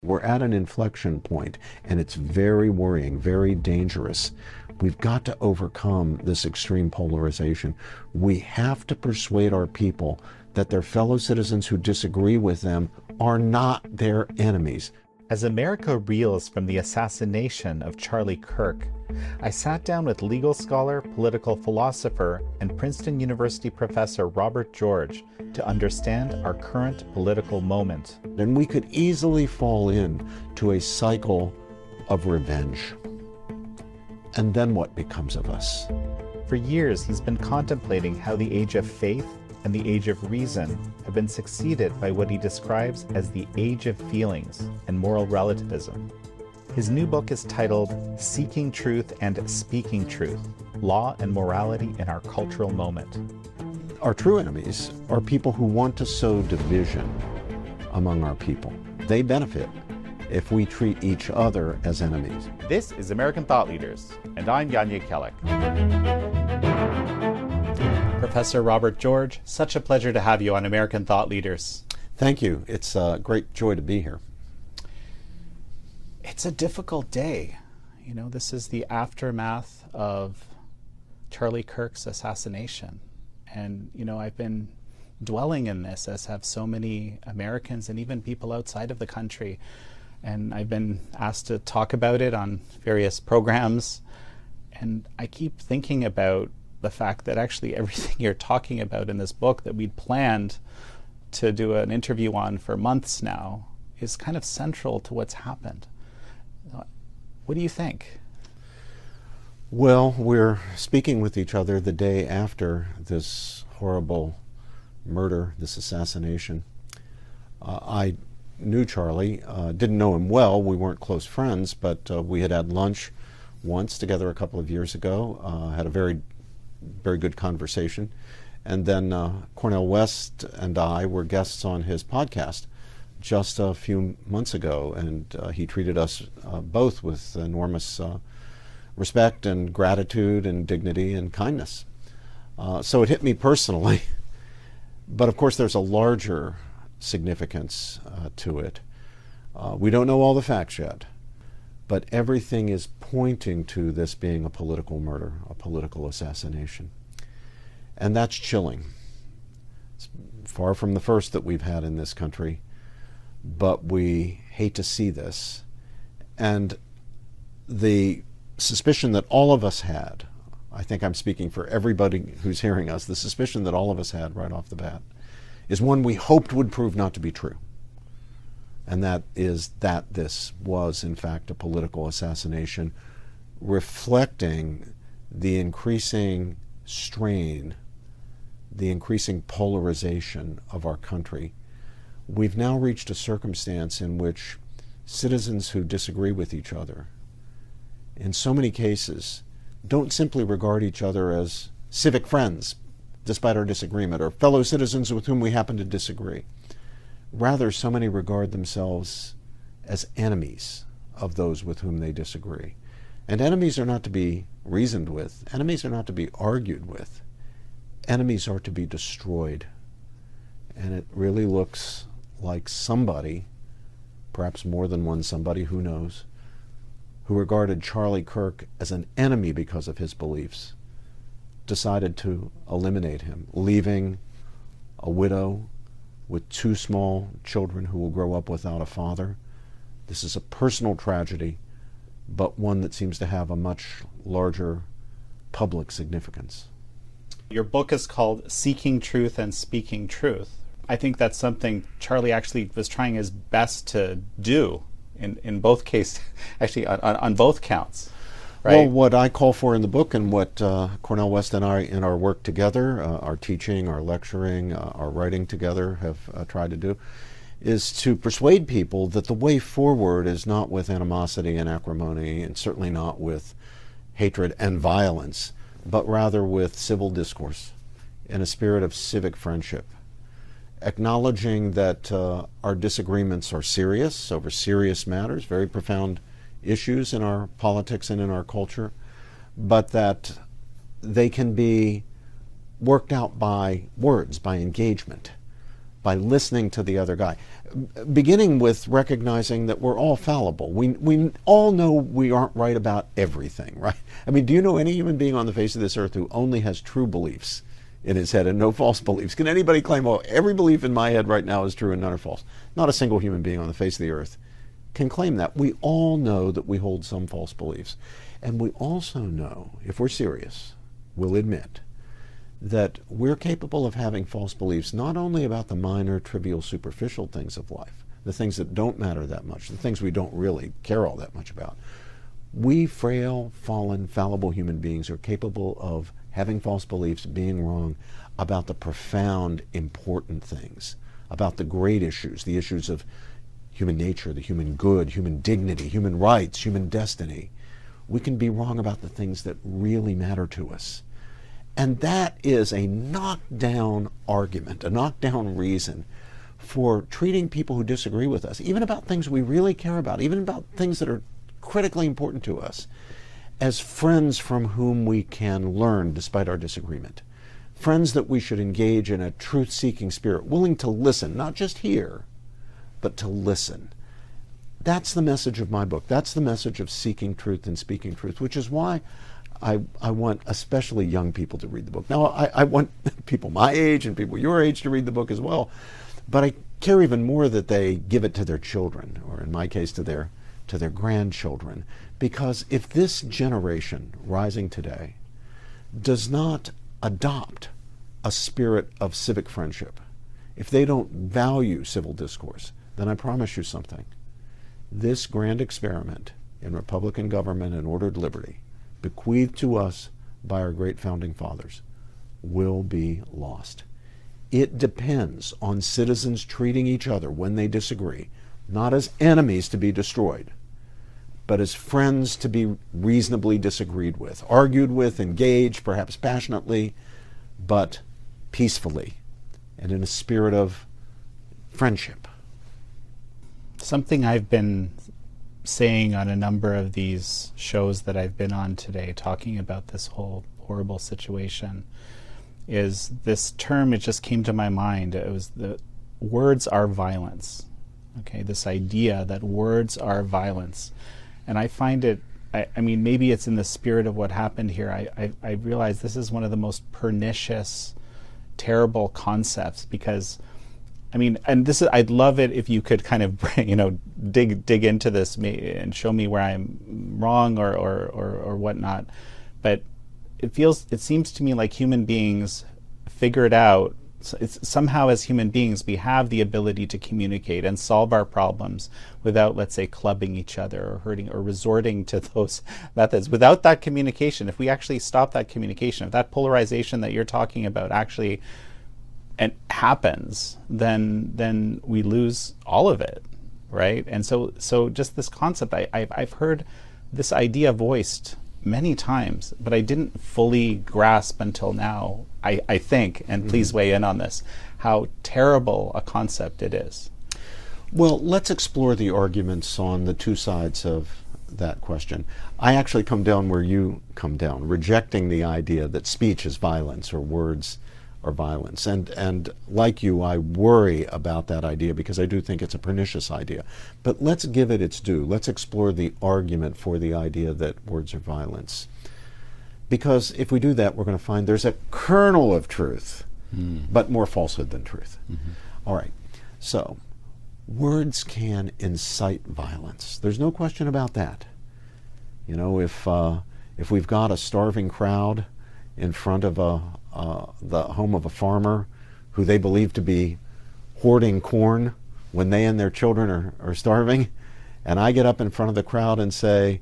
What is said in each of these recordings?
We're at an inflection point, and it's very worrying, very dangerous. We've got to overcome this extreme polarization. We have to persuade our people that their fellow citizens who disagree with them are not their enemies. As America reels from the assassination of Charlie Kirk, I sat down with legal scholar, political philosopher, and Princeton University professor Robert George to understand our current political moment. And we could easily fall into a cycle of revenge. And then what becomes of us? For years, he's been contemplating how the age of faith and the age of reason have been succeeded by what he describes as the age of feelings and moral relativism. His new book is titled Seeking Truth and Speaking Truth: Law and Morality in Our Cultural Moment. Our true enemies are people who want to sow division among our people. They benefit if we treat each other as enemies. This is American Thought Leaders, and I'm Yanya Kellick. Professor Robert George, such a pleasure to have you on American Thought Leaders. Thank you. It's a great joy to be here. It's a difficult day. You know, this is the aftermath of Charlie Kirk's assassination. And, you know, I've been dwelling in this, as have so many Americans and even people outside of the country. And I've been asked to talk about it on various programs. And I keep thinking about the fact that actually everything you're talking about in this book that we'd planned to do an interview on for months now is kind of central to what's happened. What do you think? Well, we're speaking with each other the day after this horrible murder, this assassination. I knew Charlie, didn't know him well. We weren't close friends, but we had lunch once together a couple of years ago, had a very good conversation. And then Cornel West and I were guests on his podcast just a few months ago, and he treated us both with enormous respect and gratitude and dignity and kindness. So it hit me personally. But of course there's a larger significance to it. We don't know all the facts yet, but everything is pointing to this being a political murder, a political assassination. And that's chilling. It's far from the first that we've had in this country, but we hate to see this. And the suspicion that all of us had, I think I'm speaking for everybody who's hearing us, the suspicion that all of us had right off the bat is one we hoped would prove not to be true. And that is that this was, in fact, a political assassination reflecting the increasing strain, the increasing polarization of our country. We've now reached a circumstance in which citizens who disagree with each other, in so many cases, don't simply regard each other as civic friends, despite our disagreement, or fellow citizens with whom we happen to disagree. Rather, so many regard themselves as enemies of those with whom they disagree. And enemies are not to be reasoned with. Enemies are not to be argued with. Enemies are to be destroyed. And it really looks like somebody, perhaps more than one somebody, who knows, who regarded Charlie Kirk as an enemy because of his beliefs, decided to eliminate him, leaving a widow with 2 small children who will grow up without a father. This is a personal tragedy, but one that seems to have a much larger public significance. Your book is called Seeking Truth and Speaking Truth. I think that's something Charlie actually was trying his best to do in both cases, actually on both counts. Right? Well, what I call for in the book, and what Cornel West and I in our work together, our teaching, our lecturing, our writing together have tried to do, is to persuade people that the way forward is not with animosity and acrimony, and certainly not with hatred and violence, but rather with civil discourse in a spirit of civic friendship, acknowledging that our disagreements are serious, over serious matters, very profound issues in our politics and in our culture, but that they can be worked out by words, by engagement, by listening to the other guy. beginning with recognizing that we're all fallible. We all know we aren't right about everything, right? I mean, do you know any human being on the face of this earth who only has true beliefs in his head and no false beliefs? Can anybody claim, oh, every belief in my head right now is true and none are false? Not a single human being on the face of the earth can claim that. We all know that we hold some false beliefs. And we also know, if we're serious, we'll admit that we're capable of having false beliefs not only about the minor, trivial, superficial things of life, the things that don't matter that much, the things we don't really care all that much about. We frail, fallen, fallible human beings are capable of having false beliefs, being wrong about the profound, important things, about the great issues, the issues of human nature, the human good, human dignity, human rights, human destiny. We can be wrong about the things that really matter to us. And that is a knockdown argument, a knockdown reason for treating people who disagree with us, even about things we really care about, even about things that are critically important to us, as friends from whom we can learn despite our disagreement. Friends that we should engage in a truth-seeking spirit, willing to listen, not just hear, but to listen. That's the message of my book. That's the message of seeking truth and speaking truth, which is why I want especially young people to read the book. Now, I want people my age and people your age to read the book as well, but I care even more that they give it to their children, or in my case, to their grandchildren, because if this generation rising today does not adopt a spirit of civic friendship, if they don't value civil discourse, then I promise you something. This grand experiment in Republican government and ordered liberty, bequeathed to us by our great founding fathers, will be lost. It depends on citizens treating each other when they disagree, not as enemies to be destroyed, but as friends to be reasonably disagreed with, argued with, engaged, perhaps passionately, but peacefully and in a spirit of friendship. Something I've been saying on a number of these shows that I've been on today, talking about this whole horrible situation, is this term, it just came to my mind. It was the words are violence. Okay, this idea that words are violence. And I find it, I mean, maybe it's in the spirit of what happened here. I realize this is one of the most pernicious, terrible concepts, because I mean, and this is, I'd love it if you could kind of, dig into this and show me where I'm wrong or whatnot. But it seems to me like human beings figure it out. It's somehow, as human beings, we have the ability to communicate and solve our problems without, let's say, clubbing each other or hurting or resorting to those methods. Without that communication, if we actually stop that communication, if that polarization that you're talking about actually and happens, then we lose all of it, right? And so just this concept, I've heard this idea voiced many times, but I didn't fully grasp until now, I think, and please weigh in on this, how terrible a concept it is. Well, let's explore the arguments on the two sides of that question. I actually come down where you come down, rejecting the idea that speech is violence or words are violence. And like you, I worry about that idea because I do think it's a pernicious idea. But let's give it its due. Let's explore the argument for the idea that words are violence. Because if we do that, we're going to find there's a kernel of truth, but more falsehood than truth. All right. So, words can incite violence. There's no question about that. You know, if we've got a starving crowd in front of the home of a farmer who they believe to be hoarding corn when they and their children are starving, and I get up in front of the crowd and say,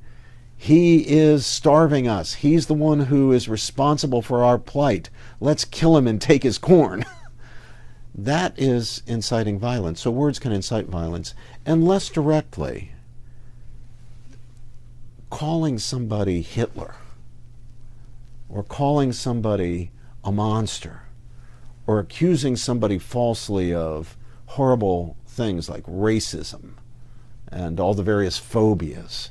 he is starving us. He's the one who is responsible for our plight. Let's kill him and take his corn. That is inciting violence. So words can incite violence. And less directly, calling somebody Hitler, or calling somebody a monster, or accusing somebody falsely of horrible things like racism and all the various phobias,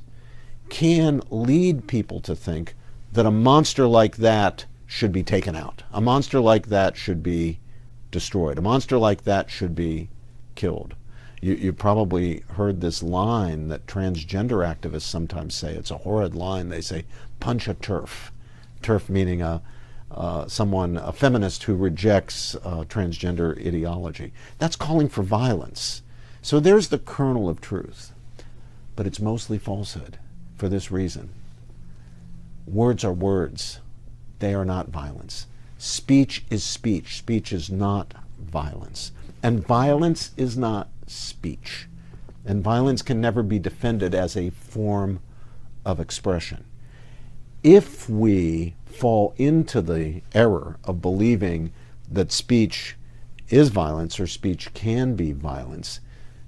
can lead people to think that a monster like that should be taken out. A monster like that should be destroyed. A monster like that should be killed. You probably heard this line that transgender activists sometimes say. It's a horrid line. They say, punch a TERF. TERF meaning a feminist who rejects transgender ideology. That's calling for violence. So there's the kernel of truth. But it's mostly falsehood for this reason. Words are words. They are not violence. Speech is speech. Speech is not violence. And violence is not speech. And violence can never be defended as a form of expression. If we fall into the error of believing that speech is violence or speech can be violence,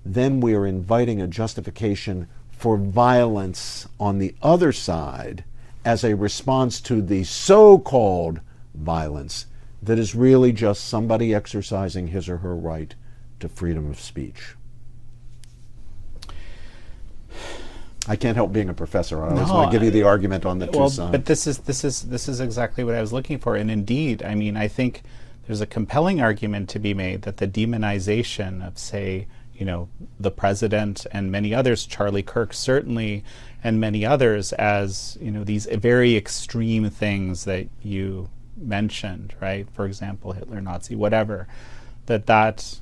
then we are inviting a justification for violence on the other side as a response to the so-called violence that is really just somebody exercising his or her right to freedom of speech. I can't help being a professor. I always want to give you the argument on the two sides. But this is exactly what I was looking for. And indeed, I mean, I think there's a compelling argument to be made that the demonization of, say, the president and many others, Charlie Kirk certainly, and many others, as these very extreme things that you mentioned, right? For example, Hitler, Nazi, whatever. That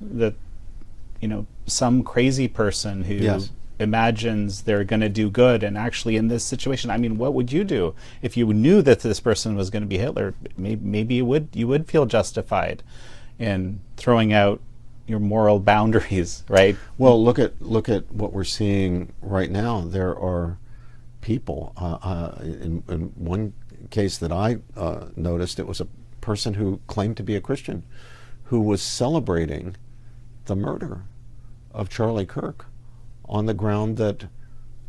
some crazy person who Yes. imagines they're going to do good, and actually in this situation, I mean, what would you do if you knew that this person was going to be Hitler? Maybe you would feel justified in throwing out your moral boundaries, right? Well, look at what we're seeing right now. There are people. In one case that I noticed, it was a person who claimed to be a Christian, who was celebrating the murder of Charlie Kirk on the ground that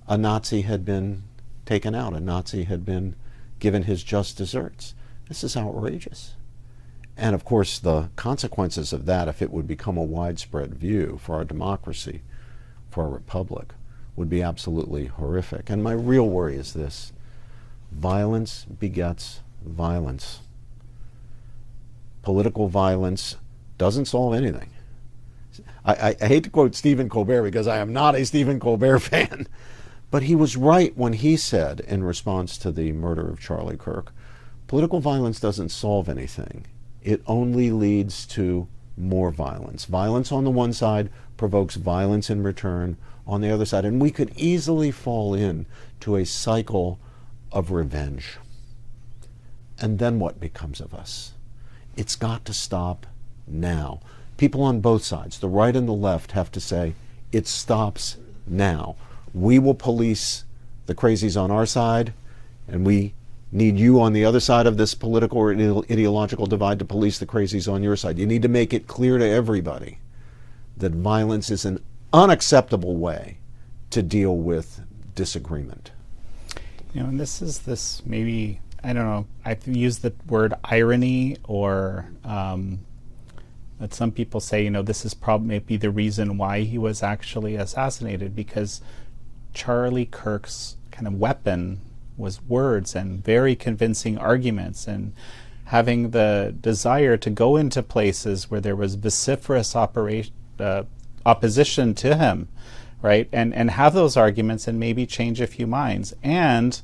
a Nazi had been taken out, a Nazi had been given his just desserts. This is outrageous. And of course, the consequences of that, if it would become a widespread view for our democracy, for our republic, would be absolutely horrific. And my real worry is this: violence begets violence. Political violence doesn't solve anything. I hate to quote Stephen Colbert because I am not a Stephen Colbert fan, but he was right when he said, in response to the murder of Charlie Kirk, political violence doesn't solve anything. It only leads to more violence. Violence on the one side provokes violence in return on the other side. And we could easily fall into a cycle of revenge. And then what becomes of us? It's got to stop now. People on both sides, the right and the left, have to say, it stops now. We will police the crazies on our side, and we need you on the other side of this political or ideological divide to police the crazies on your side. You need to make it clear to everybody that violence is an unacceptable way to deal with disagreement. And this maybe, I don't know, I've used the word irony, or that some people say, this is probably maybe the reason why he was actually assassinated, because Charlie Kirk's kind of weapon was words and very convincing arguments, and having the desire to go into places where there was vociferous opposition to him, right? And have those arguments and maybe change a few minds. And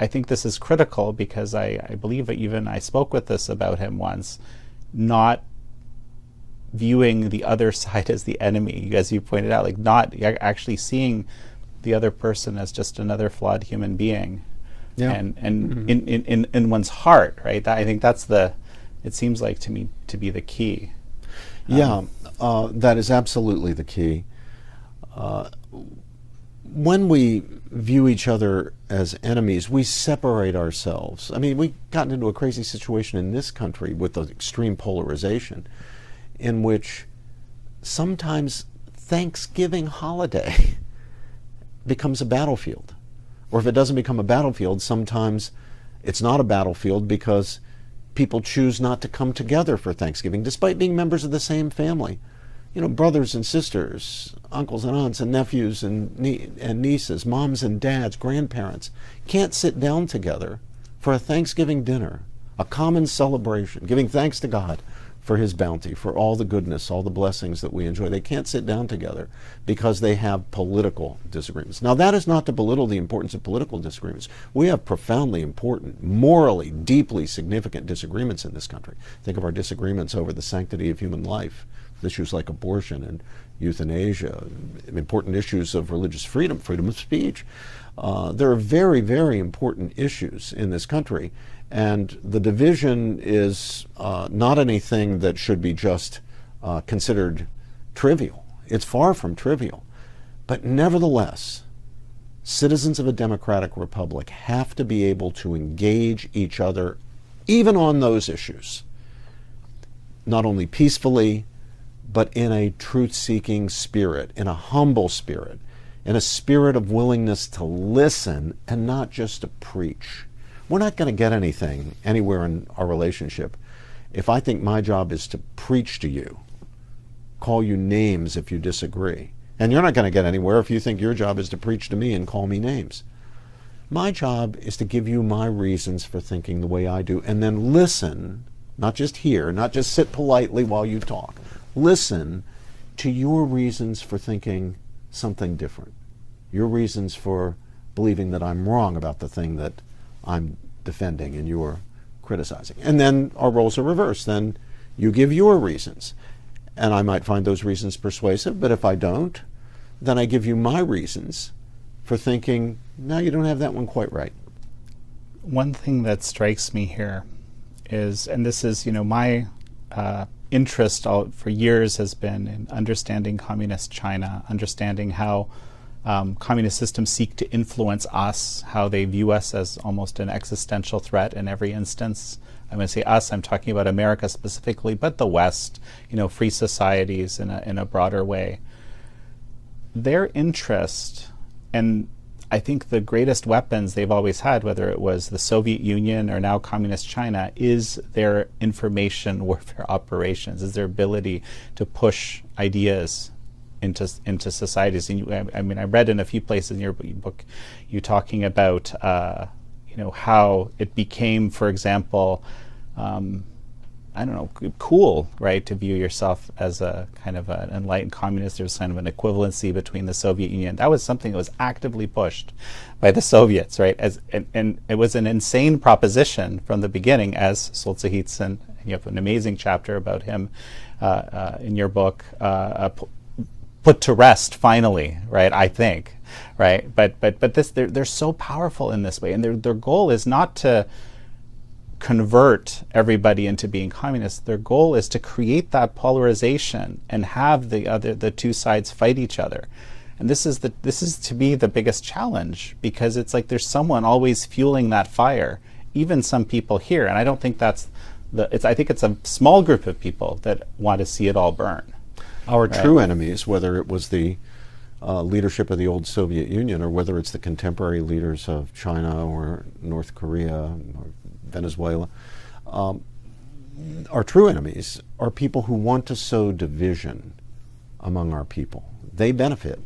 I think this is critical because I believe even I spoke with this about him once, not viewing the other side as the enemy, as you pointed out, like not actually seeing the other person as just another flawed human being. Yeah. And in one's heart, right? I think that's it seems like to me to be the key. That is absolutely the key. When we view each other as enemies, we separate ourselves. I mean, we've gotten into a crazy situation in this country with the extreme polarization, in which sometimes Thanksgiving holiday becomes a battlefield. Or if it doesn't become a battlefield, sometimes it's not a battlefield because people choose not to come together for Thanksgiving, despite being members of the same family. Brothers and sisters, uncles and aunts and nephews and nieces, moms and dads, grandparents, can't sit down together for a Thanksgiving dinner, a common celebration, giving thanks to God for his bounty, for all the goodness, all the blessings that we enjoy. They can't sit down together because they have political disagreements. Now, that is not to belittle the importance of political disagreements. We have profoundly important, morally, deeply significant disagreements in this country. Think of our disagreements over the sanctity of human life, issues like abortion and euthanasia, important issues of religious freedom, freedom of speech. There are very, very important issues in this country. And the division is not anything that should be just considered trivial. It's far from trivial. But nevertheless, citizens of a democratic republic have to be able to engage each other, even on those issues, not only peacefully, but in a truth-seeking spirit, in a humble spirit, in a spirit of willingness to listen and not just to preach. We're not going to get anything anywhere in our relationship if I think my job is to preach to you, call you names if you disagree. And you're not going to get anywhere if you think your job is to preach to me and call me names. My job is to give you my reasons for thinking the way I do, and then listen, not just hear, not just sit politely while you talk. Listen to your reasons for thinking something different, your reasons for believing that I'm wrong about the thing that I'm defending and you're criticizing. And then our roles are reversed. Then you give your reasons. And I might find those reasons persuasive, but if I don't, then I give you my reasons for thinking, no, you don't have that one quite right. One thing that strikes me here is, and this is, my interest for years has been in understanding communist China, understanding how communist systems seek to influence us, how they view us as almost an existential threat in every instance. I'm going to say us, I'm talking about America specifically, but the West, free societies in a broader way. Their interest, and I think the greatest weapons they've always had, whether it was the Soviet Union or now communist China, is their information warfare operations, is their ability to push ideas into societies. And I read in a few places in your book, you talking about how it became, for example, cool, right, to view yourself as a kind of an enlightened communist. There was kind of an equivalency between the Soviet Union. That was something that was actively pushed by the Soviets, right? And it was an insane proposition from the beginning, as Solzhenitsyn, and you have an amazing chapter about him in your book, put to rest finally, right? I think, right? But this they're so powerful in this way, and their goal is not to convert everybody into being communists. Their goal is to create that polarization and have the two sides fight each other. And this is to me the biggest challenge, because it's like there's someone always fueling that fire, even some people here. And I don't think I think it's a small group of people that want to see it all burn. Our true enemies, whether it was the leadership of the old Soviet Union or whether it's the contemporary leaders of China or North Korea or Venezuela, our true enemies are people who want to sow division among our people. They benefit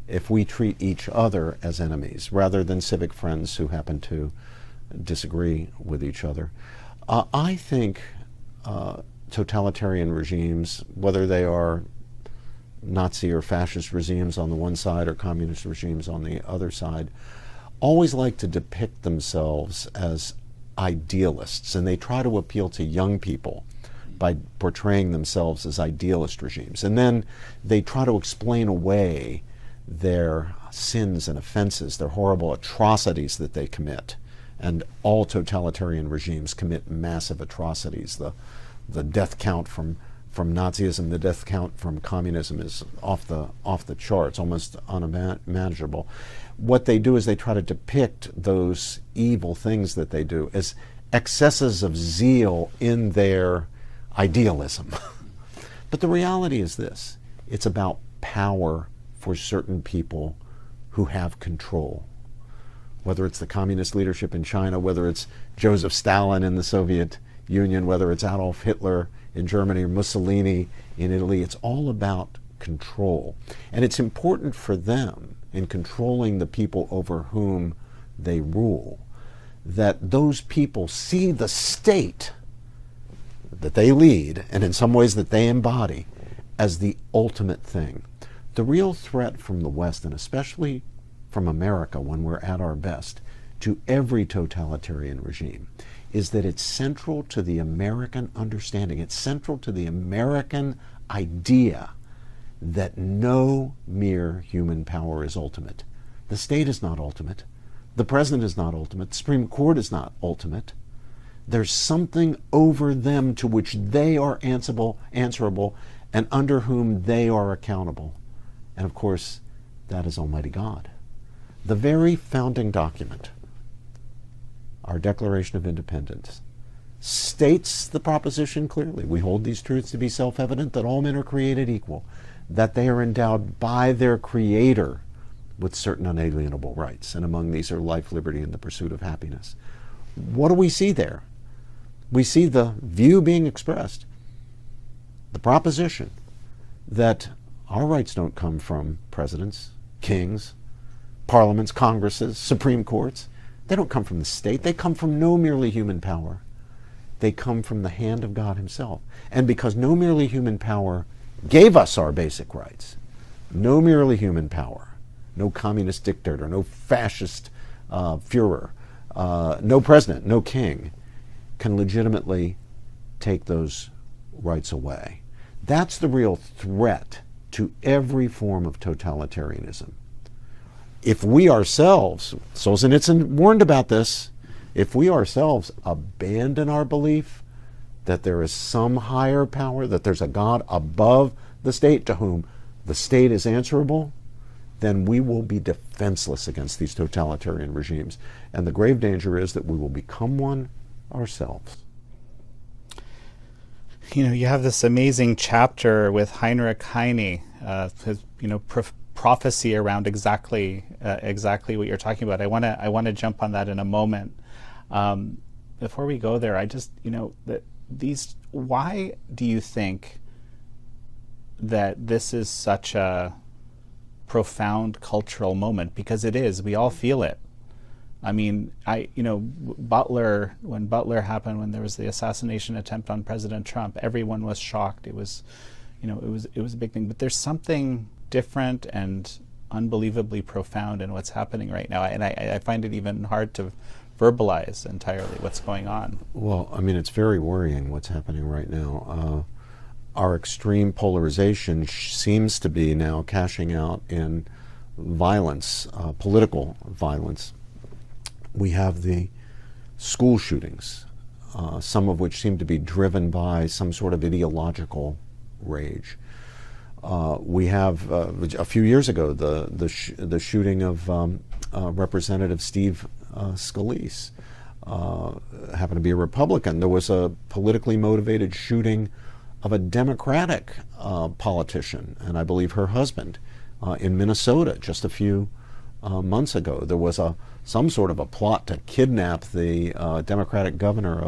if we treat each other as enemies rather than civic friends who happen to disagree with each other. I think totalitarian regimes, whether they are Nazi or fascist regimes on the one side or communist regimes on the other side, always like to depict themselves as idealists, and they try to appeal to young people by portraying themselves as idealist regimes. And then they try to explain away their sins and offenses, their horrible atrocities that they commit. And all totalitarian regimes commit massive atrocities. The death count from Nazism, the death count from communism is off the charts, almost unimaginable. What they do is they try to depict those evil things that they do as excesses of zeal in their idealism. But the reality is this: it's about power for certain people who have control. Whether it's the communist leadership in China, whether it's Joseph Stalin in the Soviet Union, whether it's Adolf Hitler in Germany or Mussolini in Italy, it's all about control. And it's important for them, in controlling the people over whom they rule, that those people see the state that they lead, and in some ways that they embody, as the ultimate thing. The real threat from the West, and especially from America when we're at our best, to every totalitarian regime, is that it's central to the American understanding, it's central to the American idea that no mere human power is ultimate. The state is not ultimate. The president is not ultimate. The Supreme Court is not ultimate. There's something over them to which they are answerable and under whom they are accountable. And of course, that is Almighty God. The very founding document, our Declaration of Independence, states the proposition clearly. We hold these truths to be self-evident, that all men are created equal, that they are endowed by their Creator with certain unalienable rights, and among these are life, liberty, and the pursuit of happiness. What do we see there? We see the view being expressed, the proposition that our rights don't come from presidents, kings, parliaments, congresses, Supreme Courts. They don't come from the state. They come from no merely human power. They come from the hand of God Himself. And because no merely human power gave us our basic rights, no merely human power, no communist dictator, no fascist Führer, no president, no king can legitimately take those rights away. That's the real threat to every form of totalitarianism. If we ourselves, Solzhenitsyn warned about this, if we ourselves abandon our belief that there is some higher power, that there's a God above the state to whom the state is answerable, then we will be defenseless against these totalitarian regimes. And the grave danger is that we will become one ourselves. You know, you have this amazing chapter with Heinrich Heine, his, prophecy around exactly what you're talking about. I want to jump on that in a moment. Before we go there, I just, why do you think that this is such a profound cultural moment? Because it is. We all feel it. I mean, Butler, when Butler happened, when there was the assassination attempt on President Trump, everyone was shocked. It was, it was a big thing. But there's something different and unbelievably profound in what's happening right now. And I find it even hard to verbalize entirely what's going on. Well, I mean, it's very worrying what's happening right now. Our extreme polarization seems to be now cashing out in violence, political violence. We have the school shootings, some of which seem to be driven by some sort of ideological rage. We have, a few years ago, the shooting of Representative Steve Scalise. Happened to be a Republican. There was a politically motivated shooting of a Democratic politician, and I believe her husband, in Minnesota just a few months ago. There was some sort of a plot to kidnap the Democratic governor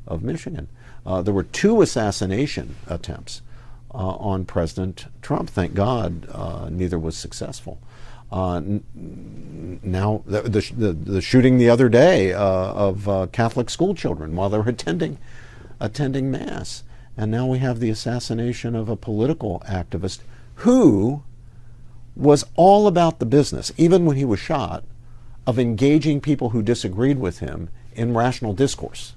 of Michigan. There were 2 assassination attempts on President Trump. Thank God neither was successful. Now the shooting the other day of Catholic school children while they were attending Mass. And now we have the assassination of a political activist who was all about the business, even when he was shot, of engaging people who disagreed with him in rational discourse,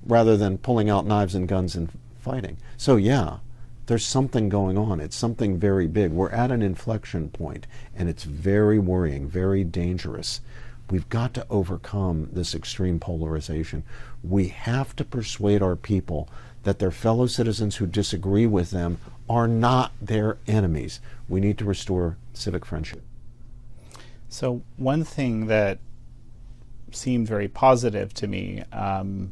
rather than pulling out knives and guns and fighting. So yeah, there's something going on. It's something very big. We're at an inflection point, and it's very worrying, very dangerous. We've got to overcome this extreme polarization. We have to persuade our people that their fellow citizens who disagree with them are not their enemies. We need to restore civic friendship. So one thing that seemed very positive to me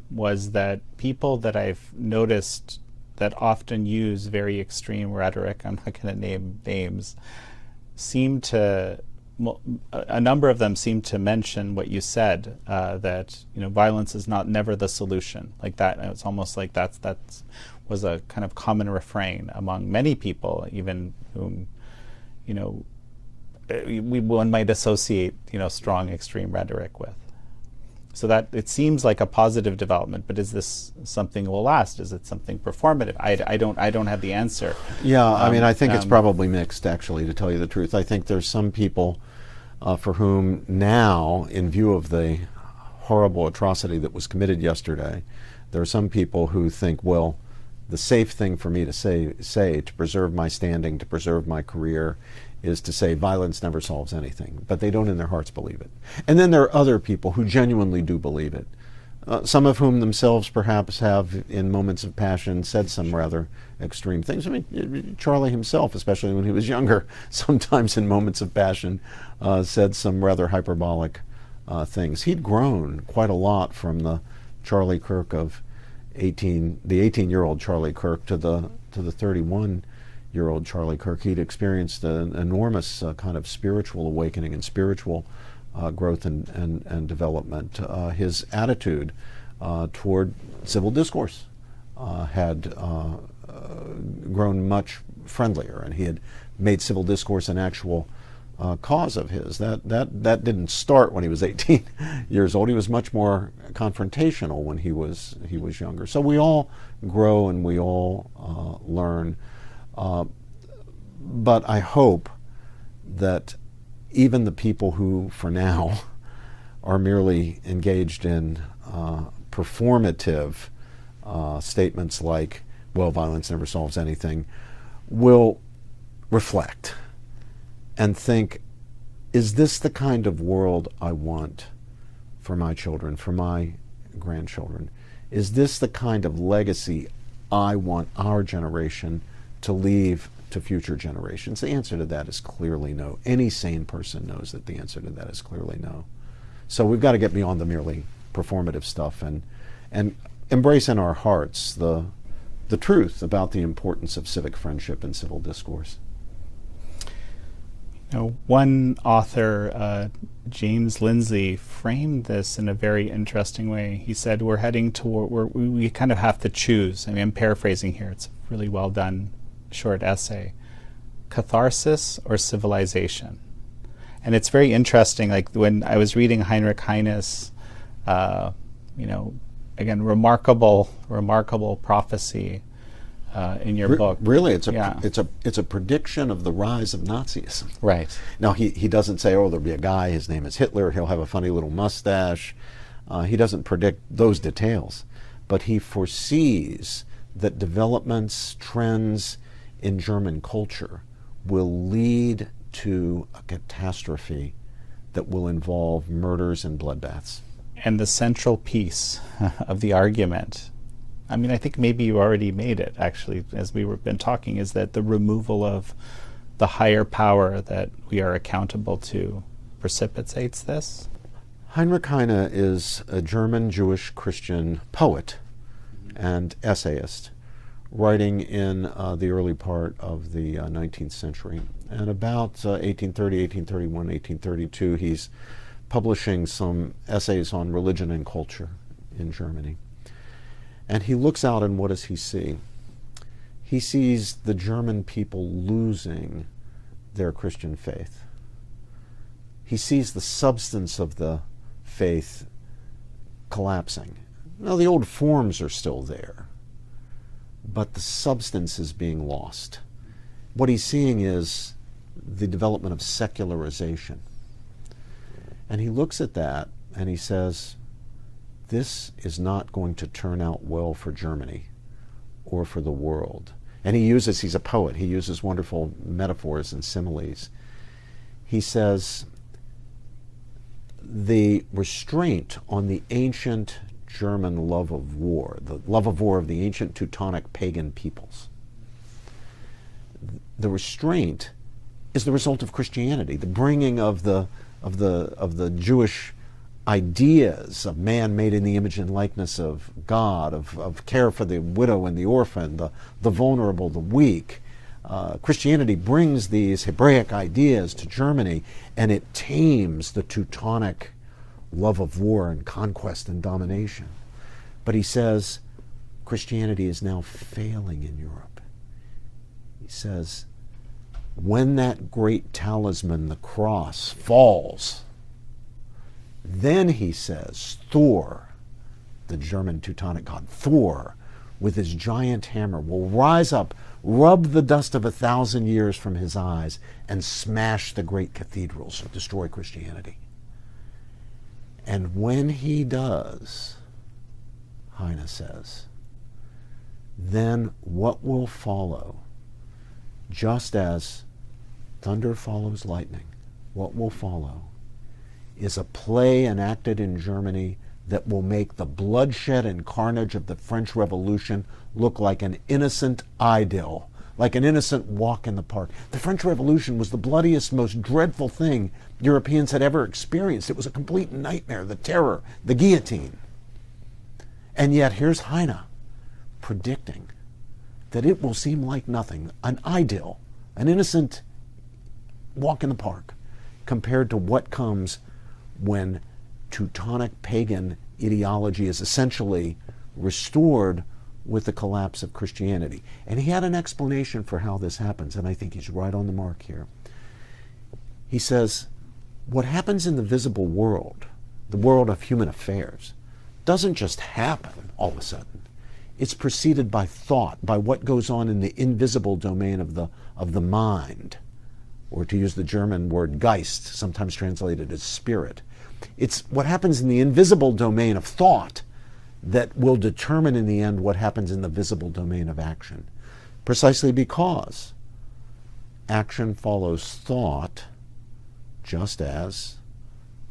was that people that I've noticed that often use very extreme rhetoric, I'm not going to name names, a number of them seem to mention what you said, that violence is never the solution. Like that, it's almost like that was a kind of common refrain among many people, even whom one might associate strong extreme rhetoric with. So that it seems like a positive development, but is this something that will last? Is it something performative? I don't have the answer. Yeah, I mean, I think it's probably mixed, actually, to tell you the truth. I think there's some people for whom now, in view of the horrible atrocity that was committed yesterday, there are some people who think, well, the safe thing for me to say to preserve my standing, to preserve my career, is to say violence never solves anything. But they don't in their hearts believe it. And then there are other people who genuinely do believe it. Some of whom themselves perhaps have, in moments of passion, said some rather extreme things. I mean, Charlie himself, especially when he was younger, sometimes in moments of passion, said some rather hyperbolic things. He'd grown quite a lot from the Charlie Kirk of the 18-year-old Charlie Kirk to the 31-year-old Charlie Kirk. He'd experienced an enormous kind of spiritual awakening and spiritual growth and development. His attitude toward civil discourse had grown much friendlier, and he had made civil discourse an actual cause of his. That didn't start when he was 18 years old. He was much more confrontational when he was younger. So we all grow and we all learn. But I hope that even the people who, for now, are merely engaged in performative statements like, well, violence never solves anything, will reflect and think, is this the kind of world I want for my children, for my grandchildren? Is this the kind of legacy I want our generation to leave to future generations? The answer to that is clearly no. Any sane person knows that the answer to that is clearly no. So we've got to get beyond the merely performative stuff and embrace in our hearts the truth about the importance of civic friendship and civil discourse. You know, one author, James Lindsay, framed this in a very interesting way. He said, we're heading toward, we kind of have to choose. I mean, I'm paraphrasing here. It's a really well done short essay. Catharsis or civilization? And it's very interesting, like when I was reading Heinrich Heine's, again, remarkable prophecy in your book. Really, it's a prediction of the rise of Nazism. Right. Now he doesn't say, oh, there'll be a guy, his name is Hitler, he'll have a funny little mustache. He doesn't predict those details, but he foresees that developments, trends in German culture will lead to a catastrophe that will involve murders and bloodbaths. And the central piece of the argument, I mean, I think maybe you already made it, actually, as we've been talking, is that the removal of the higher power that we are accountable to precipitates this? Heinrich Heine is a German Jewish Christian poet and essayist, writing in the early part of the 19th century. And about 1830, 1831, 1832, he's publishing some essays on religion and culture in Germany. And he looks out, and what does he see? He sees the German people losing their Christian faith. He sees the substance of the faith collapsing. Now, the old forms are still there, but the substance is being lost. What he's seeing is the development of secularization. And he looks at that and he says, this is not going to turn out well for Germany or for the world. And he's a poet, he uses wonderful metaphors and similes. He says, the restraint on the ancient German love of war, the love of war of the ancient Teutonic pagan peoples, the restraint is the result of Christianity, the bringing of the Jewish ideas of man made in the image and likeness of God, of care for the widow and the orphan, the vulnerable, the weak. Christianity brings these Hebraic ideas to Germany, and it tames the Teutonic love of war and conquest and domination. But he says Christianity is now failing in Europe. He says, when that great talisman, the cross, falls, Then he says, Thor, the German Teutonic god, Thor, with his giant hammer, will rise up, rub the dust of 1,000 years from his eyes, and smash the great cathedrals, or destroy Christianity. And when he does, Heine says, then what will follow, just as thunder follows lightning, what will follow is a play enacted in Germany that will make the bloodshed and carnage of the French Revolution look like an innocent idyll, like an innocent walk in the park. The French Revolution was the bloodiest, most dreadful thing Europeans had ever experienced. It was a complete nightmare, the terror, the guillotine. And yet here's Heine predicting that it will seem like nothing, an idyll, an innocent walk in the park, compared to what comes when Teutonic pagan ideology is essentially restored with the collapse of Christianity. And he had an explanation for how this happens, and I think he's right on the mark here. He says, what happens in the visible world, the world of human affairs, doesn't just happen all of a sudden. It's preceded by thought, by what goes on in the invisible domain of the mind, or to use the German word Geist, sometimes translated as spirit. It's what happens in the invisible domain of thought that will determine in the end what happens in the visible domain of action. Precisely because action follows thought, just as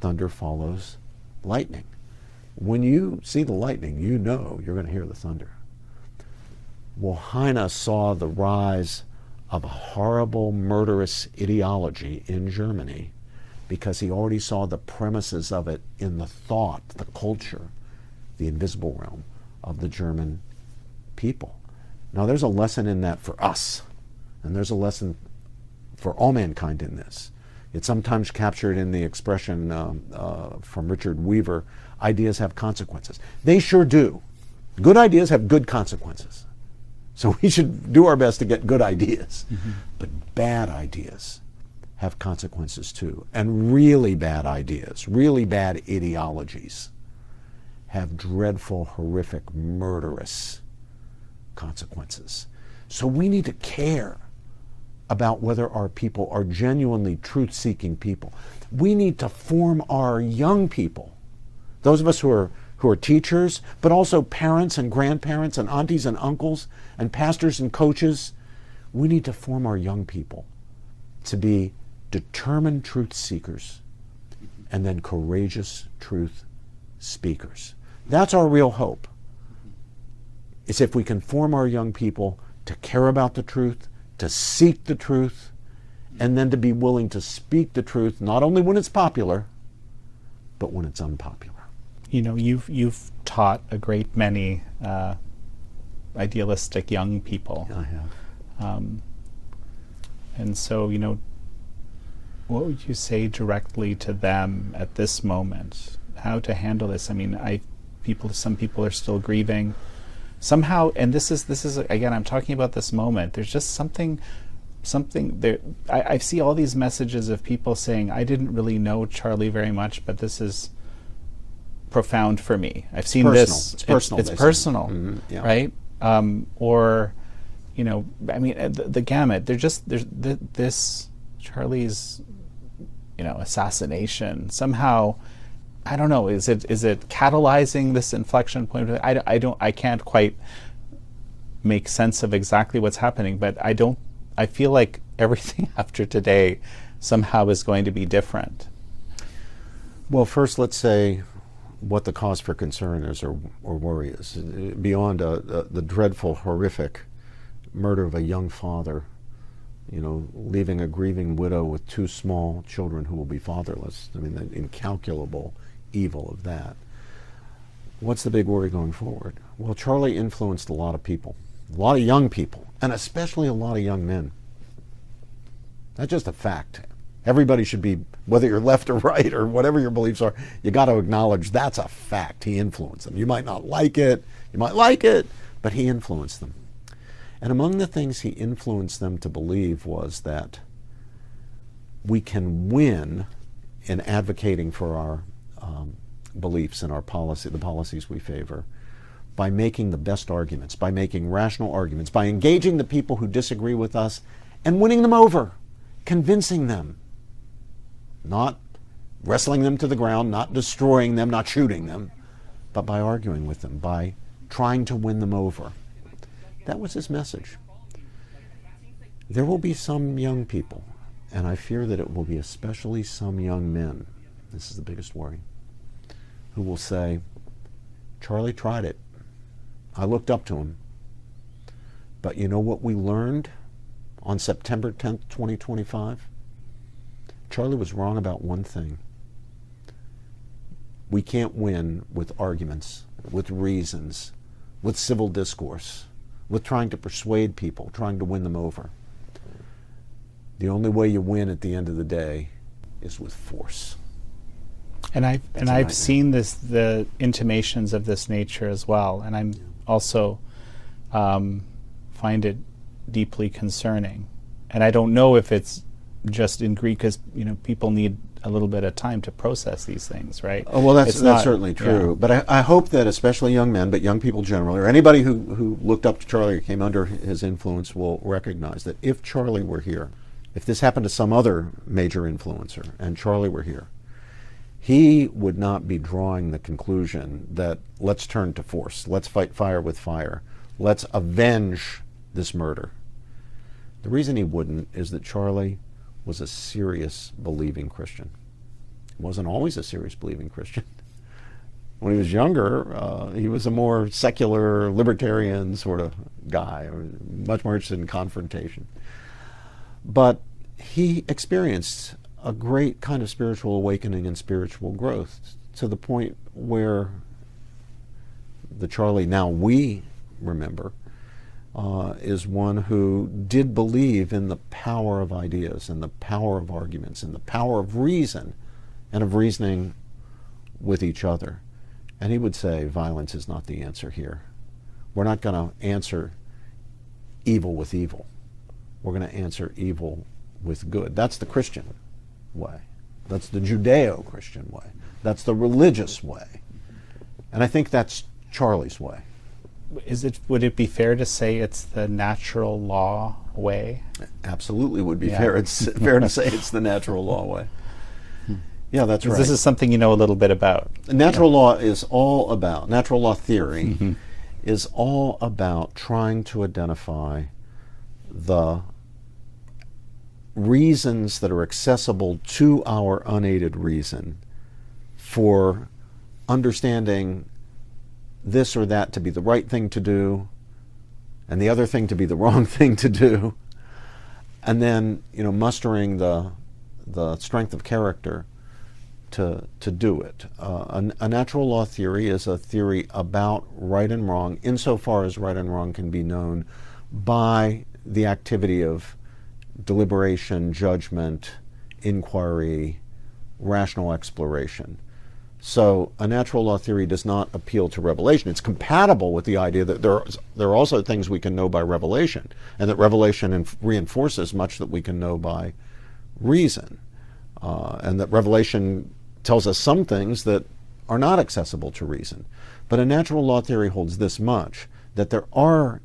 thunder follows lightning. When you see the lightning, you know you're going to hear the thunder. Well, Heine saw the rise of a horrible, murderous ideology in Germany because he already saw the premises of it in the thought, the culture, the invisible realm of the German people. Now, there's a lesson in that for us, and there's a lesson for all mankind in this. It's sometimes captured in the expression from Richard Weaver, ideas have consequences. They sure do. Good ideas have good consequences. So we should do our best to get good ideas. Mm-hmm. But bad ideas have consequences too. And really bad ideas, really bad ideologies have dreadful, horrific, murderous consequences. So we need to care about whether our people are genuinely truth-seeking people. We need to form our young people, those of us who are teachers, but also parents and grandparents and aunties and uncles and pastors and coaches. We need to form our young people to be determined truth seekers and then courageous truth speakers. That's our real hope. It's if we can form our young people to care about the truth, to seek the truth, and then to be willing to speak the truth, not only when it's popular, but when it's unpopular. You know, you've taught a great many idealistic young people. I have. And so, you know, what would you say directly to them at this moment? How to handle this? I mean, some people are still grieving. Somehow, and this is again, I'm talking about this moment. There's just something there. I see all these messages of people saying, "I didn't really know Charlie very much, but this is profound for me. I've seen this. It's personal. It's personal, mm-hmm. Yeah. right?" Or, you know, I mean, the gamut. There's this Charlie's, you know, assassination somehow. I don't know. Is it catalyzing this inflection point? I can't quite make sense of exactly what's happening. But I feel like everything after today somehow is going to be different. Well, first, let's say what the cause for concern is or worry is. Beyond the dreadful, horrific murder of a young father, you know, leaving a grieving widow with 2 small children who will be fatherless. I mean, the incalculable evil of that. What's the big worry going forward? Well, Charlie influenced a lot of people, a lot of young people, and especially a lot of young men. That's just a fact. Everybody should be, whether you're left or right or whatever your beliefs are, you got to acknowledge that's a fact. He influenced them. You might not like it, but he influenced them. And among the things he influenced them to believe was that we can win in advocating for our beliefs and our policy, the policies we favor, by making the best arguments, by making rational arguments, by engaging the people who disagree with us and winning them over, convincing them, not wrestling them to the ground, not destroying them, not shooting them, but by arguing with them, by trying to win them over. That was his message. There will be some young people, and I fear that it will be especially some young men, this is the biggest worry, who will say, Charlie tried it. I looked up to him. But you know what we learned on September 10th, 2025? Charlie was wrong about one thing. We can't win with arguments, with reasons, with civil discourse, with trying to persuade people, trying to win them over. The only way you win at the end of the day is with force. And I've seen the intimations of this nature as well, and I'm also find it deeply concerning. And I don't know if it's just in Greek, because people need a little bit of time to process these things, right? Oh, well, that's certainly true. Yeah. But I hope that especially young men, but young people generally, or anybody who looked up to Charlie or came under his influence, will recognize that if Charlie were here, if this happened to some other major influencer and Charlie were here, he would not be drawing the conclusion that let's turn to force, let's fight fire with fire, let's avenge this murder. The reason he wouldn't is that Charlie was a serious believing Christian. He wasn't always a serious believing Christian. When he was younger, he was a more secular, libertarian sort of guy, much more interested in confrontation. But he experienced a great kind of spiritual awakening and spiritual growth to the point where the Charlie now we remember is one who did believe in the power of ideas and the power of arguments and the power of reason and of reasoning with each other. And he would say, violence is not the answer here. We're not going to answer evil with evil. We're going to answer evil with good. That's the Christian way. That's the Judeo-Christian way. That's the religious way. And I think that's Charlie's way. Would it be fair to say it's the natural law way? Absolutely would be fair. It's fair to say it's the natural law way. Yeah, that's right. This is something you know a little bit about. Natural law is all about, natural law theory is all about trying to identify the reasons that are accessible to our unaided reason for understanding this or that to be the right thing to do and the other thing to be the wrong thing to do, and then mustering the strength of character to do it. A natural law theory is a theory about right and wrong insofar as right and wrong can be known by the activity of deliberation, judgment, inquiry, rational exploration. So a natural law theory does not appeal to revelation. It's compatible with the idea that there are also things we can know by revelation, and that revelation reinforces much that we can know by reason, and that revelation tells us some things that are not accessible to reason. But a natural law theory holds this much, that there are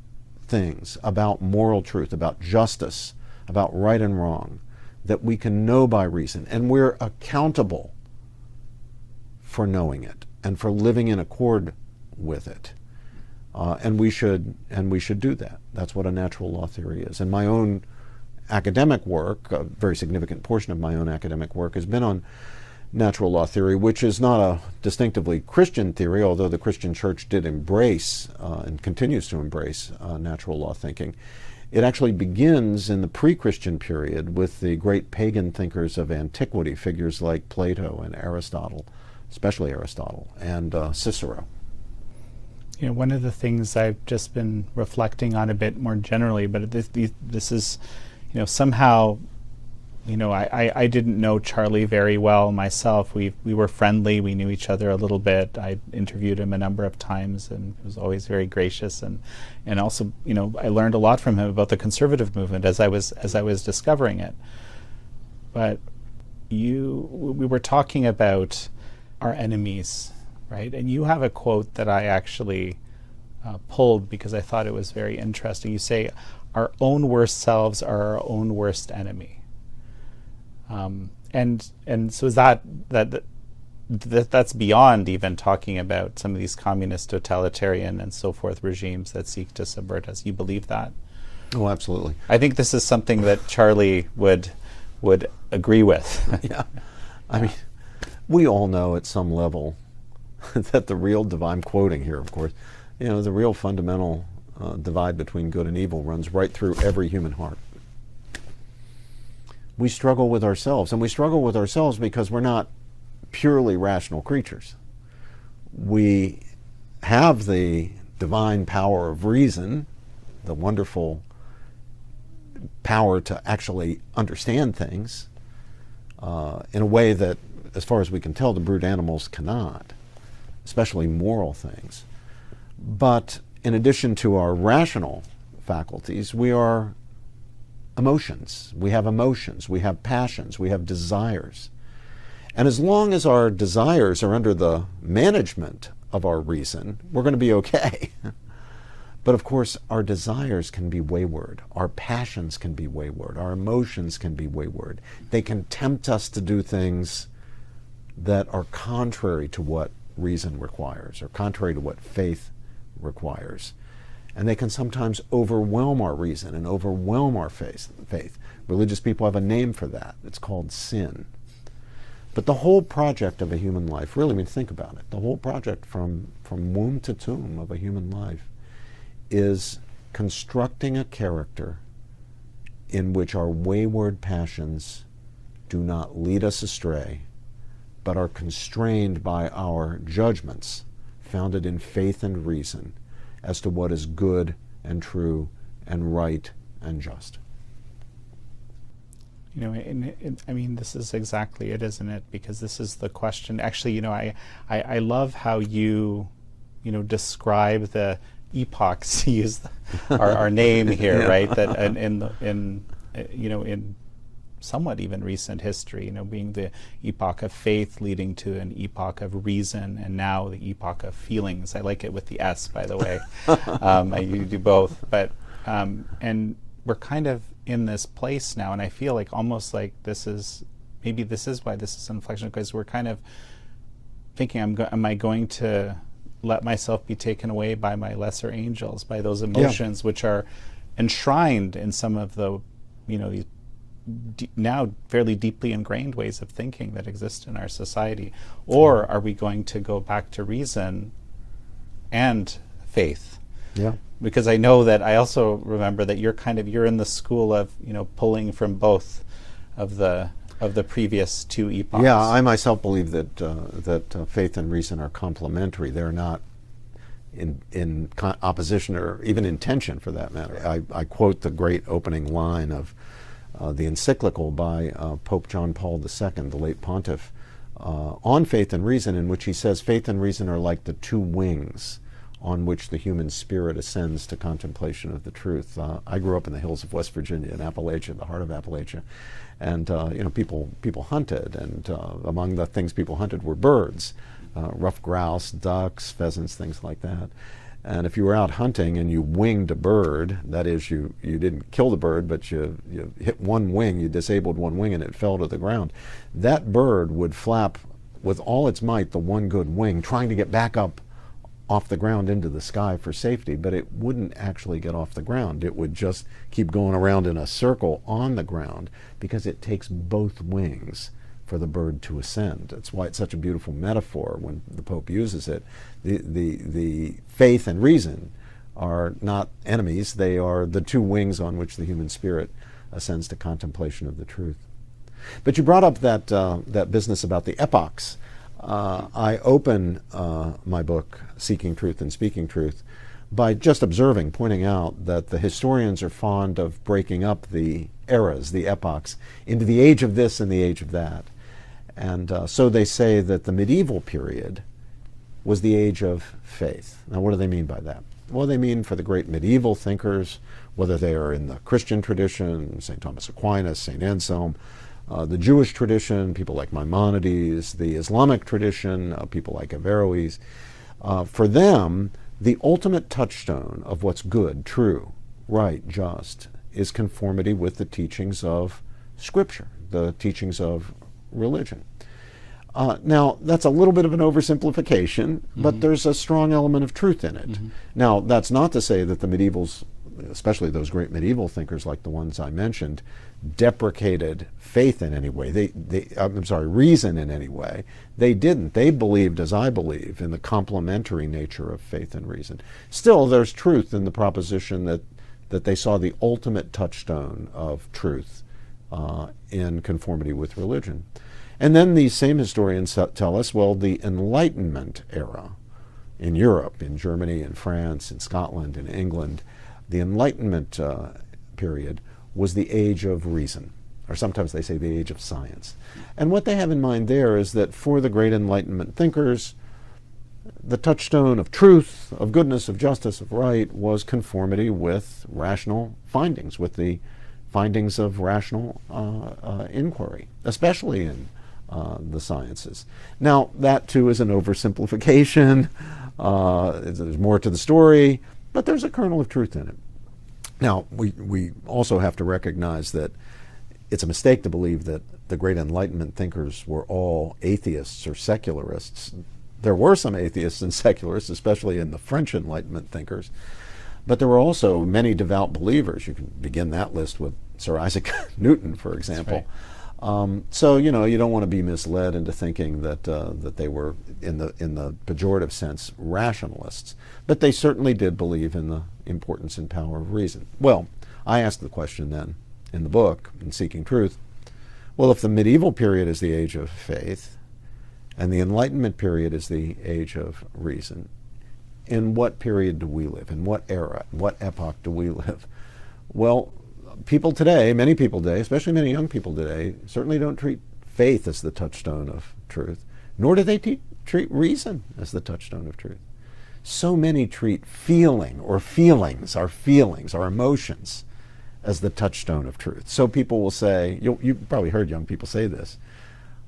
things about moral truth, about justice, about right and wrong, that we can know by reason, and we're accountable for knowing it and for living in accord with it, and we should do that. That's what a natural law theory is. And my own academic work, a very significant portion of my own academic work, has been on natural law theory, which is not a distinctively Christian theory, although the Christian church did embrace and continues to embrace natural law thinking. It actually begins in the pre-Christian period with the great pagan thinkers of antiquity, figures like Plato and Aristotle, especially Aristotle, and Cicero. One of the things I've just been reflecting on a bit more generally, but this is, somehow, I didn't know Charlie very well myself. We were friendly. We knew each other a little bit. I interviewed him a number of times, and he was always very gracious. And also, I learned a lot from him about the conservative movement as I was discovering it. But we were talking about our enemies, right? And you have a quote that I actually pulled because I thought it was very interesting. You say, "Our own worst selves are our own worst enemy." And so is that's beyond even talking about some of these communist, totalitarian, and so forth regimes that seek to subvert us. You believe that? Oh, absolutely. I think this is something that Charlie would agree with. Yeah. I mean, we all know at some level that the real divine, I'm quoting here, of course, the real fundamental divide between good and evil runs right through every human heart. We struggle with ourselves, and we struggle with ourselves because we're not purely rational creatures. We have the divine power of reason, the wonderful power to actually understand things in a way that, as far as we can tell, the brute animals cannot, especially moral things. But in addition to our rational faculties, we are emotions. We have emotions, we have passions, we have desires. And as long as our desires are under the management of our reason, we're going to be okay. But of course, our desires can be wayward. Our passions can be wayward. Our emotions can be wayward. They can tempt us to do things that are contrary to what reason requires, or contrary to what faith requires. And they can sometimes overwhelm our reason and overwhelm our faith. Religious people have a name for that. It's called sin. But the whole project of a human life, really, I mean, think about it. The whole project from womb to tomb of a human life is constructing a character in which our wayward passions do not lead us astray, but are constrained by our judgments, founded in faith and reason, as to what is good and true and right and just. I mean, this is exactly it, isn't it? Because this is the question. Actually, I love how you describe the epochs. Use our name here, yeah. Right? That in somewhat even recent history, being the epoch of faith leading to an epoch of reason, and now the epoch of feelings. I like it with the S, by the way. You do both, but and we're kind of in this place now, and I feel like almost like this is why this is Inflection, because we're kind of thinking, am I going to let myself be taken away by my lesser angels, by those emotions which are enshrined in some of the these now fairly deeply ingrained ways of thinking that exist in our society, or are we going to go back to reason and faith? Yeah. Because I know that I also remember that you're in the school of pulling from both of the previous two epochs. Yeah, I myself believe that faith and reason are complementary. They're not in opposition or even in tension, for that matter. I quote the great opening line of the encyclical by Pope John Paul II, the late pontiff, on faith and reason, in which he says faith and reason are like the two wings on which the human spirit ascends to contemplation of the truth. I grew up in the hills of West Virginia, in Appalachia, the heart of Appalachia, and people hunted, and among the things people hunted were birds, ruffed grouse, ducks, pheasants, things like that. And if you were out hunting and you winged a bird, that is, you didn't kill the bird, but you hit one wing, you disabled one wing, and it fell to the ground, that bird would flap with all its might, the one good wing, trying to get back up off the ground into the sky for safety, but it wouldn't actually get off the ground. It would just keep going around in a circle on the ground, because it takes both wings for the bird to ascend. That's why it's such a beautiful metaphor when the Pope uses it. The faith and reason are not enemies. They are the two wings on which the human spirit ascends to contemplation of the truth. But you brought up that business about the epochs. I open my book, Seeking Truth and Speaking Truth, by just observing, pointing out that the historians are fond of breaking up the eras, the epochs, into the age of this and the age of that. And so they say that the medieval period was the age of faith. Now, what do they mean by that? Well, they mean for the great medieval thinkers, whether they are in the Christian tradition, St. Thomas Aquinas, St. Anselm, the Jewish tradition, people like Maimonides, the Islamic tradition, people like Averroes. For them, the ultimate touchstone of what's good, true, right, just, is conformity with the teachings of Scripture, the teachings of religion. Now, that's a little bit of an oversimplification, but there's a strong element of truth in it. Now, that's not to say that the medievals, especially those great medieval thinkers like the ones I mentioned, deprecated faith in any way. Reason in any way. They didn't. They believed, as I believe, in the complementary nature of faith and reason. Still, there's truth in the proposition that they saw the ultimate touchstone of truth in conformity with religion. And then these same historians tell us, well, the Enlightenment era in Europe, in Germany, in France, in Scotland, in England, the Enlightenment period was the age of reason, or sometimes they say the age of science. And what they have in mind there is that for the great Enlightenment thinkers, the touchstone of truth, of goodness, of justice, of right, was conformity with rational findings, with the findings of rational inquiry, especially in the sciences. Now, that too is an oversimplification. There's more to the story, but there's a kernel of truth in it. Now, we also have to recognize that it's a mistake to believe that the great Enlightenment thinkers were all atheists or secularists. There were some atheists and secularists, especially in the French Enlightenment thinkers, but there were also many devout believers. You can begin that list with Sir Isaac Newton, for example. So you don't want to be misled into thinking that they were, in the pejorative sense, rationalists. But they certainly did believe in the importance and power of reason. Well, I asked the question then in the book, in Seeking Truth, well, if the medieval period is the age of faith and the Enlightenment period is the age of reason, in what period do we live? In what era? In what epoch do we live? Well, people today, many people today, especially many young people today, certainly don't treat faith as the touchstone of truth, nor do they treat reason as the touchstone of truth. So many treat feeling or feelings, our emotions, as the touchstone of truth. So people will say, you've probably heard young people say this,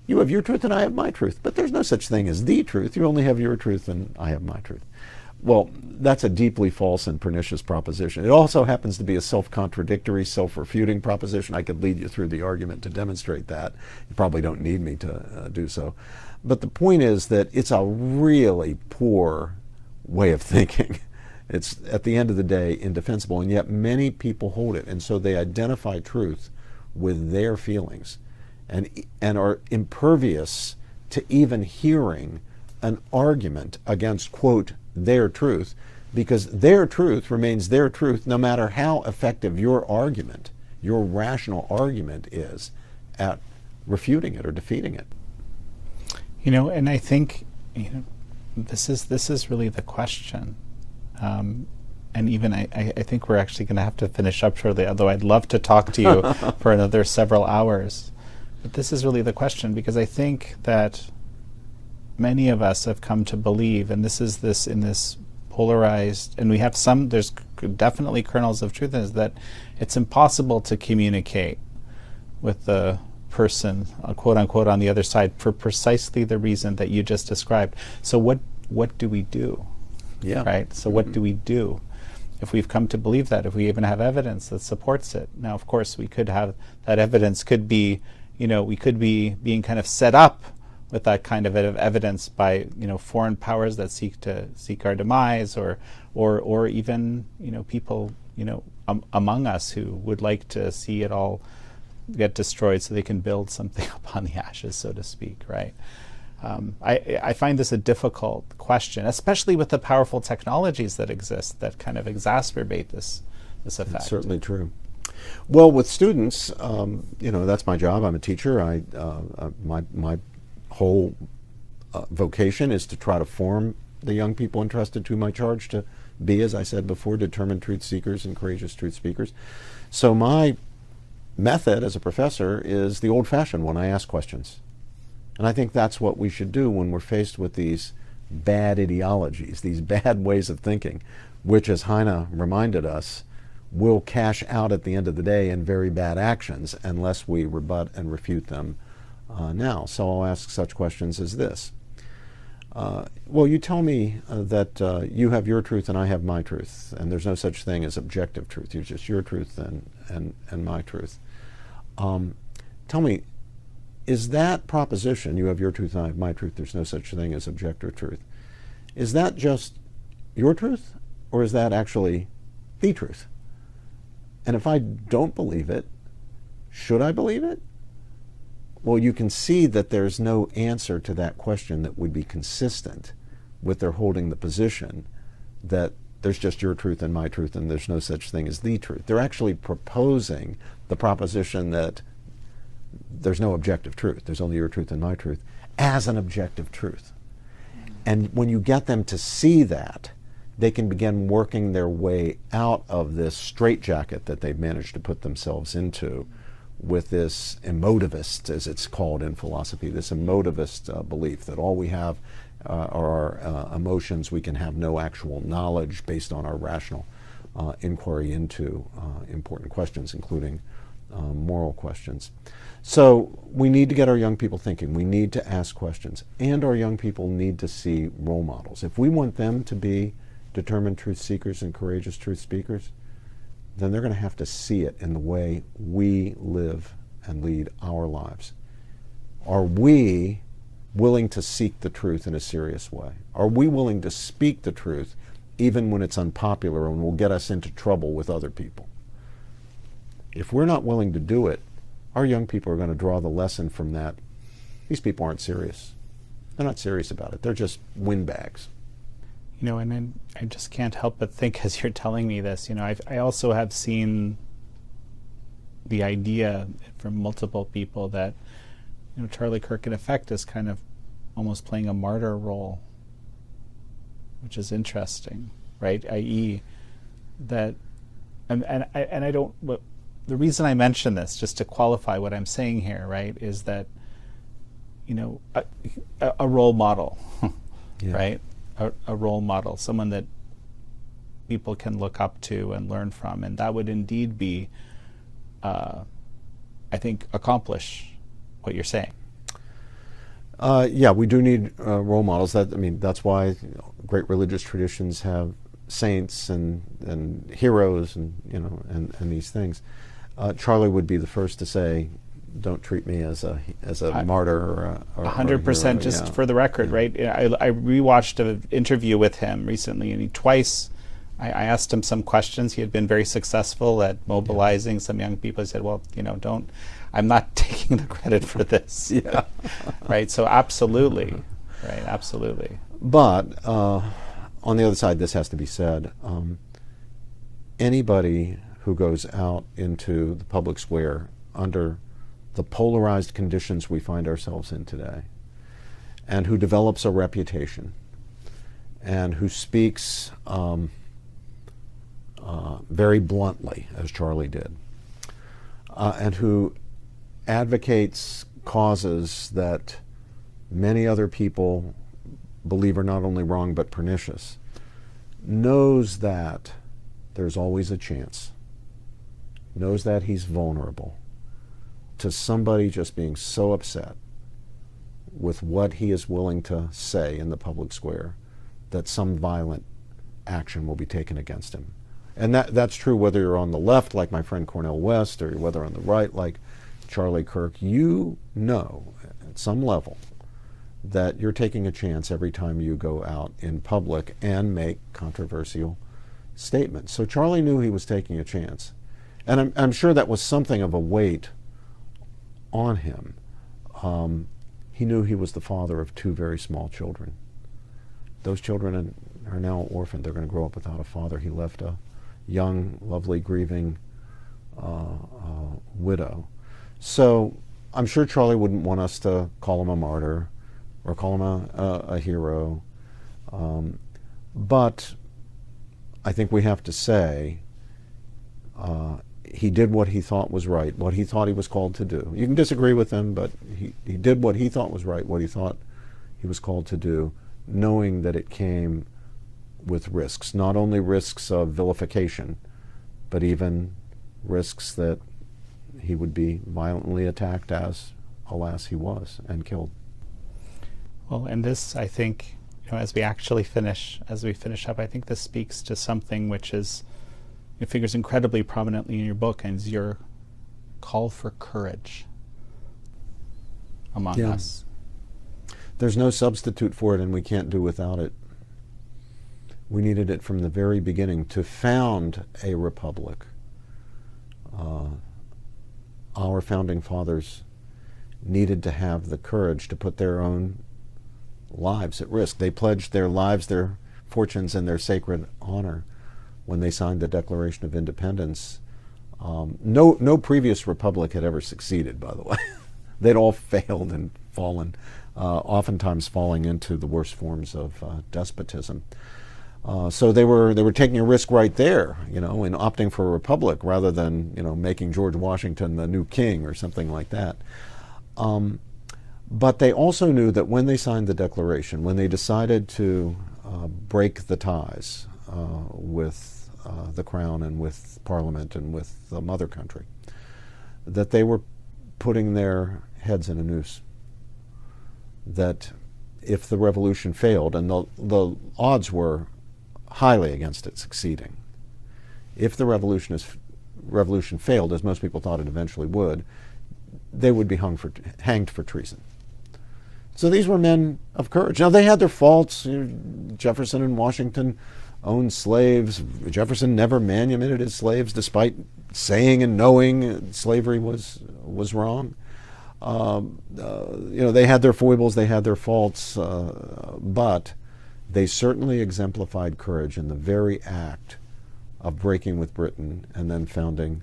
you have your truth and I have my truth, but there's no such thing as the truth. You only have your truth and I have my truth. Well, that's a deeply false and pernicious proposition. It also happens to be a self-contradictory, self-refuting proposition. I could lead you through the argument to demonstrate that. You probably don't need me to do so. But the point is that it's a really poor way of thinking. It's, at the end of the day, indefensible, and yet many people hold it, and so they identify truth with their feelings and are impervious to even hearing an argument against, quote, their truth, because their truth remains their truth no matter how effective your argument, your rational argument is at refuting it or defeating it. And I think this is really the question. And even I think we're actually going to have to finish up shortly, although I'd love to talk to you for another several hours. But this is really the question, because I think that many of us have come to believe, and this in this polarized, and we have there's definitely kernels of truth in this, that it's impossible to communicate with the person, quote unquote, on the other side for precisely the reason that you just described. So what do we do? Yeah. Right? So what do we do if we've come to believe that, if we even have evidence that supports it? Now, of course, we could have that evidence could be, we could be being kind of set up with that kind of evidence by foreign powers that seek our demise, or even people among us who would like to see it all get destroyed so they can build something upon the ashes, so to speak, right? I find this a difficult question, especially with the powerful technologies that exist that kind of exacerbate this effect. That's certainly true. Well, with students, that's my job. I'm a teacher. My whole vocation is to try to form the young people entrusted to my charge to be, as I said before, determined truth seekers and courageous truth speakers. So my method as a professor is the old-fashioned one. I ask questions. And I think that's what we should do when we're faced with these bad ideologies, these bad ways of thinking, which, as Heine reminded us, will cash out at the end of the day in very bad actions unless we rebut and refute them now. So I'll ask such questions as this. Well, you tell me that you have your truth and I have my truth, and there's no such thing as objective truth. It's just your truth and my truth. Tell me, is that proposition, you have your truth and I have my truth, there's no such thing as objective truth, is that just your truth, or is that actually the truth? And if I don't believe it, should I believe it? Well, you can see that there's no answer to that question that would be consistent with their holding the position that there's just your truth and my truth and there's no such thing as the truth. They're actually proposing the proposition that there's no objective truth, there's only your truth and my truth, as an objective truth. And when you get them to see that, they can begin working their way out of this straitjacket that they've managed to put themselves into with this emotivist, as it's called in philosophy, this emotivist belief that all we have are our emotions. We can have no actual knowledge based on our rational inquiry into important questions, including moral questions. So we need to get our young people thinking. We need to ask questions. And our young people need to see role models. If we want them to be determined truth seekers and courageous truth speakers, then they're going to have to see it in the way we live and lead our lives. Are we willing to seek the truth in a serious way? Are we willing to speak the truth even when it's unpopular and will get us into trouble with other people? If we're not willing to do it, our young people are going to draw the lesson from that. These people aren't serious. They're not serious about it. They're just windbags. You know, and then I just can't help but think as you're telling me this, you know, I also have seen the idea from multiple people that, you know, Charlie Kirk in effect is kind of almost playing a martyr role, which is interesting, right? I.e. that, and I don't, the reason I mention this, just to qualify what I'm saying here, right, is that, you know, a role model, Yeah. right? A role model, someone that people can look up to and learn from, and that would indeed be, I think, accomplish what you're saying. Yeah, we do need role models. That's why great religious traditions have saints and heroes and these things. Charlie would be the first to say, "Don't treat me as a martyr or a 100%. Just for the record, Yeah. right? I rewatched an interview with him recently, and twice I asked him some questions. He had been very successful at mobilizing some young people. He said, "Well, you know, I'm not taking the credit for this." Yeah. Right. So absolutely, right? Absolutely. But on the other side, this has to be said. Anybody who goes out into the public square under the polarized conditions we find ourselves in today, and who develops a reputation, and who speaks very bluntly, as Charlie did, and who advocates causes that many other people believe are not only wrong but pernicious, knows that there's always a chance, knows that he's vulnerable to somebody just being so upset with what he is willing to say in the public square that some violent action will be taken against him. And that's true whether you're on the left, like my friend Cornel West, or whether on the right, like Charlie Kirk. You know at some level that you're taking a chance every time you go out in public and make controversial statements. So Charlie knew he was taking a chance. And I'm sure that was something of a weight on him. He knew he was the father of two very small children. Those children are now orphaned. They're going to grow up without a father. He left a young, lovely, grieving widow. So I'm sure Charlie wouldn't want us to call him a martyr or call him a hero. But I think we have to say he did what he thought was right, what he thought he was called to do. You can disagree with him, but he did what he thought was right, what he thought he was called to do, knowing that it came with risks, not only risks of vilification, but even risks that he would be violently attacked, as, alas, he was, and killed. Well, and this, I think, as we finish up, I think this speaks to something which it figures incredibly prominently in your book, and is your call for courage among us. There's no substitute for it, and we can't do without it. We needed it from the very beginning to found a republic. Our founding fathers needed to have the courage to put their own lives at risk. They pledged their lives, their fortunes, and their sacred honor when they signed the Declaration of Independence. No previous republic had ever succeeded, by the way. They'd all failed and fallen, oftentimes falling into the worst forms of despotism. So they were taking a risk right there, in opting for a republic rather than, making George Washington the new king or something like that. But they also knew that when they signed the Declaration, when they decided to break the ties with the Crown and with Parliament and with the mother country, that they were putting their heads in a noose. That if the revolution failed, and the odds were highly against it succeeding, if the revolution failed, as most people thought it eventually would, they would be hanged for treason. So these were men of courage. Now, they had their faults. Jefferson and Washington owned slaves. Jefferson never manumitted his slaves, despite saying and knowing slavery was wrong. They had their foibles, they had their faults, but they certainly exemplified courage in the very act of breaking with Britain and then founding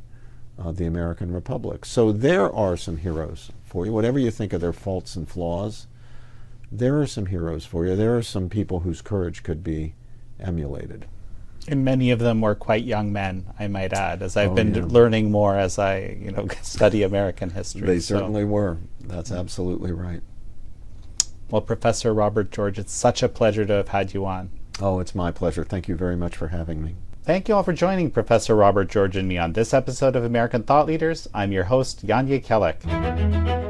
the American Republic. So there are some heroes for you. Whatever you think of their faults and flaws, there are some heroes for you. There are some people whose courage could be emulated. And many of them were quite young men, I might add, as I've been learning more as I study American history. They certainly were. That's absolutely right. Well, Professor Robert George, it's such a pleasure to have had you on. Oh, it's my pleasure. Thank you very much for having me. Thank you all for joining Professor Robert George and me on this episode of American Thought Leaders. I'm your host, Yanya Kellek.